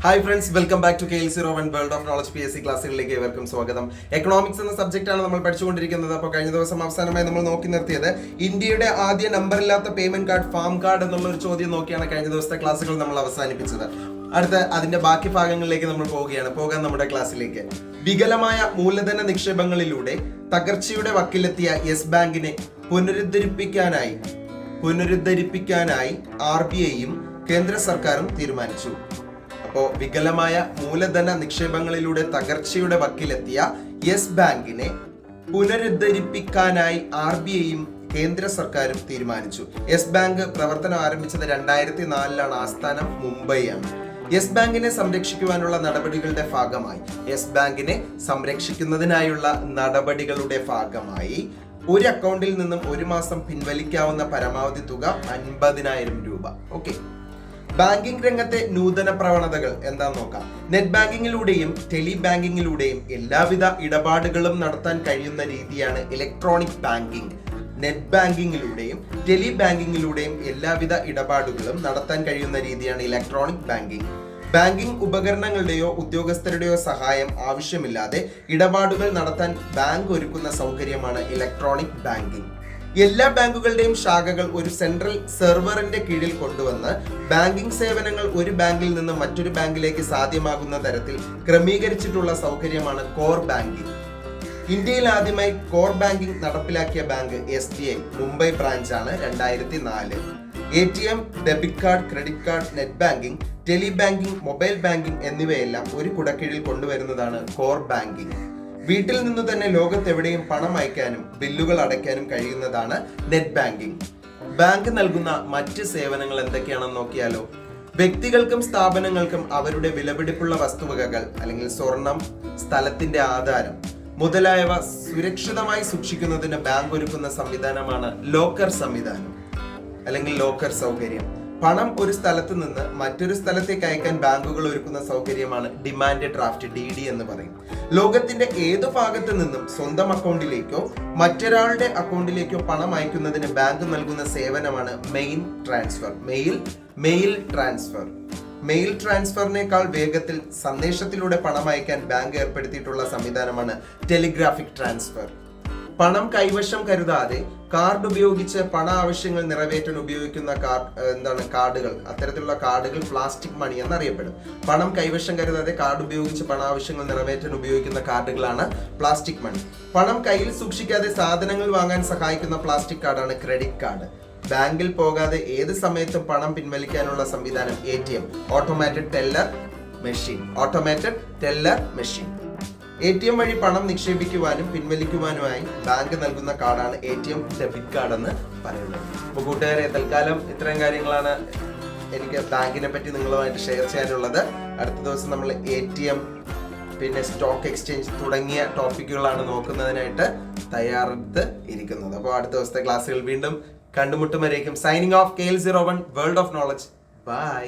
Hi friends, welcome back to KL01 world of knowledge PSC ക്ലാസ്സുകളിലേക്ക് ഏവർക്കും സ്വാഗതം. Economics എന്ന സബ്ജക്റ്റാണ് നമ്മൾ പഠിച്ചുകൊണ്ടിരിക്കുന്നത്. അപ്പോൾ കഴിഞ്ഞ ദിവസം അവസാനമായി നമ്മൾ നോക്കി നിർത്തിയത് ഇന്ത്യയുടെ ആദ്യ നമ്പറില്ലാത്ത പേയ്മെന്റ് കാർഡ് ഫാം കാർഡ് എന്നുള്ള ഒരു ചോദ്യം നോക്കിയാണ് കഴിഞ്ഞ ദിവസത്തെ ക്ലാസ്സുകൾ നമ്മൾ അവസാനിപ്പിച്ചത്. അടുത്ത അതിന്റെ ബാക്കി ഭാഗങ്ങളിലേക്ക് നമ്മൾ പോകാൻ നമ്മുടെ ക്ലാസ്സിലേക്ക്. വികലമായ മൂലധന നിക്ഷേപങ്ങളിലൂടെ തകർച്ചയുടെ വക്കിലെത്തിയ യെസ് ബാങ്കിനെ പുനരുദ്ധരിപ്പിക്കാനായി RBIയും കേന്ദ്ര സർക്കാരും തീരുമാനിച്ചു. അപ്പോൾ വികലമായ മൂലധന നിക്ഷേപങ്ങളിലൂടെ തകർച്ചയുടെ വക്കിലെത്തിയ യെസ് ബാങ്കിനെ പുനരുദ്ധരിപ്പിക്കാനായി RBIയും കേന്ദ്ര സർക്കാരും തീരുമാനിച്ചു. യെസ് ബാങ്ക് പ്രവർത്തനം ആരംഭിച്ചത് 2004 ആസ്ഥാനം മുംബൈയാണ്. യെസ് ബാങ്കിനെ സംരക്ഷിക്കുവാനുള്ള നടപടികളുടെ ഭാഗമായി ഒരു അക്കൗണ്ടിൽ നിന്നും ഒരു മാസം പിൻവലിക്കാവുന്ന പരമാവധി തുക 50,000 രൂപ. ഓക്കെ, ബാങ്കിംഗ് രംഗത്തെ നൂതന പ്രവണതകൾ എന്താന്ന് നോക്കാം. നെറ്റ് ബാങ്കിങ്ങിലൂടെയും ടെലി ബാങ്കിങ്ങിലൂടെയും എല്ലാവിധ ഇടപാടുകളും നടത്താൻ കഴിയുന്ന രീതിയാണ് ഇലക്ട്രോണിക് ബാങ്കിംഗ്. നെറ്റ് ബാങ്കിങ്ങിലൂടെയും ടെലി ബാങ്കിങ്ങിലൂടെയും എല്ലാവിധ ഇടപാടുകളും നടത്താൻ കഴിയുന്ന രീതിയാണ് ഇലക്ട്രോണിക് ബാങ്കിംഗ്. ബാങ്കിംഗ് ഉപകരണങ്ങളുടെയോ ഉദ്യോഗസ്ഥരുടെയോ സഹായം ആവശ്യമില്ലാതെ ഇടപാടുകൾ നടത്താൻ ബാങ്ക് ഒരുക്കുന്ന സൗകര്യമാണ് ഇലക്ട്രോണിക് ബാങ്കിംഗ്. എല്ലാ ബാങ്കുകളുടെയും ശാഖകൾ ഒരു സെൻട്രൽ സെർവറിന്റെ കീഴിൽ കൊണ്ടുവന്ന് ബാങ്കിംഗ് സേവനങ്ങൾ ഒരു ബാങ്കിൽ നിന്ന് മറ്റൊരു ബാങ്കിലേക്ക് സാധ്യമാകുന്ന തരത്തിൽ ക്രമീകരിച്ചിട്ടുള്ള സൗകര്യമാണ് കോർ ബാങ്കിംഗ്. ഇന്ത്യയിൽ ആദ്യമായി കോർ ബാങ്കിംഗ് നടപ്പിലാക്കിയ ബാങ്ക് SBI മുംബൈ ബ്രാഞ്ചാണ് 2004. ATM, debit card, credit card, net banking, tele banking, mobile banking എന്നിവയെല്ലാം ഒരു കുടക്കീഴിൽ കൊണ്ടുവരുന്നതാണ് കോർ ബാങ്കിംഗ്. വീട്ടിൽ നിന്ന് തന്നെ ലോകത്തെവിടെയും പണം അയക്കാനും ബില്ലുകൾ അടയ്ക്കാനും കഴിയുന്നതാണ് നെറ്റ് ബാങ്കിംഗ്. ബാങ്ക് നൽകുന്ന മറ്റ് സേവനങ്ങൾ എന്തൊക്കെയാണെന്ന് നോക്കിയാലോ. വ്യക്തികൾക്കും സ്ഥാപനങ്ങൾക്കും അവരുടെ വിലപിടിപ്പുള്ള വസ്തുവകകൾ അല്ലെങ്കിൽ സ്വർണം, സ്ഥലത്തിന്റെ ആധാരം മുതലായവ സുരക്ഷിതമായി സൂക്ഷിക്കുന്നതിന് ബാങ്ക് ഒരുക്കുന്ന സംവിധാനമാണ് ലോക്കർ സംവിധാനം അല്ലെങ്കിൽ ലോക്കർ സൗകര്യം. പണം ഒരു സ്ഥലത്ത് നിന്ന് മറ്റൊരു സ്ഥലത്തേക്ക് അയക്കാൻ ബാങ്കുകൾ ഒരുക്കുന്ന സൗകര്യമാണ് ഡിമാൻഡ് ഡ്രാഫ്റ്റ്, DD എന്ന് പറയും. ലോകത്തിന്റെ ഏതു ഭാഗത്ത് നിന്നും സ്വന്തം അക്കൗണ്ടിലേക്കോ മറ്റൊരാളുടെ അക്കൗണ്ടിലേക്കോ പണം അയക്കുന്നതിന് ബാങ്ക് നൽകുന്ന സേവനമാണ് മെയിൽ ട്രാൻസ്ഫറിനേക്കാൾ വേഗത്തിൽ സന്ദേശത്തിലൂടെ പണം അയക്കാൻ ബാങ്ക് ഏർപ്പെടുത്തിയിട്ടുള്ള സംവിധാനമാണ് ടെലിഗ്രാഫിക് ട്രാൻസ്ഫർ. പണം കൈവശം കരുതാതെ കാർഡ് ഉപയോഗിച്ച് പണ ആവശ്യങ്ങൾ നിറവേറ്റാൻ ഉപയോഗിക്കുന്ന കാർഡുകൾ, അത്തരത്തിലുള്ള കാർഡുകൾ പ്ലാസ്റ്റിക് മണി എന്നറിയപ്പെടും. പണം കൈവശം കരുതാതെ കാർഡ് ഉപയോഗിച്ച് പണ ആവശ്യങ്ങൾ നിറവേറ്റാൻ ഉപയോഗിക്കുന്ന കാർഡുകളാണ് പ്ലാസ്റ്റിക് മണി. പണം കയ്യിൽ സൂക്ഷിക്കാതെ സാധനങ്ങൾ വാങ്ങാൻ സഹായിക്കുന്ന പ്ലാസ്റ്റിക് കാർഡാണ് ക്രെഡിറ്റ് കാർഡ്. ബാങ്കിൽ പോകാതെ ഏത് സമയത്തും പണം പിൻവലിക്കാനുള്ള സംവിധാനം ATM, automated teller machine. ATM വഴി പണം നിക്ഷേപിക്കുവാനും പിൻവലിക്കുവാനുമായി ബാങ്ക് നൽകുന്ന കാർഡാണ് ATM ഡെബിറ്റ് കാർഡ് എന്ന് പറയുന്നത്. അപ്പോൾ കൂട്ടുകാരെ, തൽക്കാലം ഇത്രയും കാര്യങ്ങളാണ് എനിക്ക് ബാങ്കിനെ പറ്റി നിങ്ങളുമായിട്ട് ഷെയർ ചെയ്യാനുള്ളത്. അടുത്ത ദിവസം നമ്മൾ ATM പിന്നെ സ്റ്റോക്ക് എക്സ്ചേഞ്ച് തുടങ്ങിയ ടോപ്പിക്കുകളാണ് നോക്കുന്നതിനായിട്ട് തയ്യാറെടുത്ത് ഇരിക്കുന്നത്. അപ്പോൾ അടുത്ത ദിവസത്തെ ക്ലാസ്സുകൾ വീണ്ടും കണ്ടുമുട്ടും വരേക്കും signing off KL01 world of knowledge. By.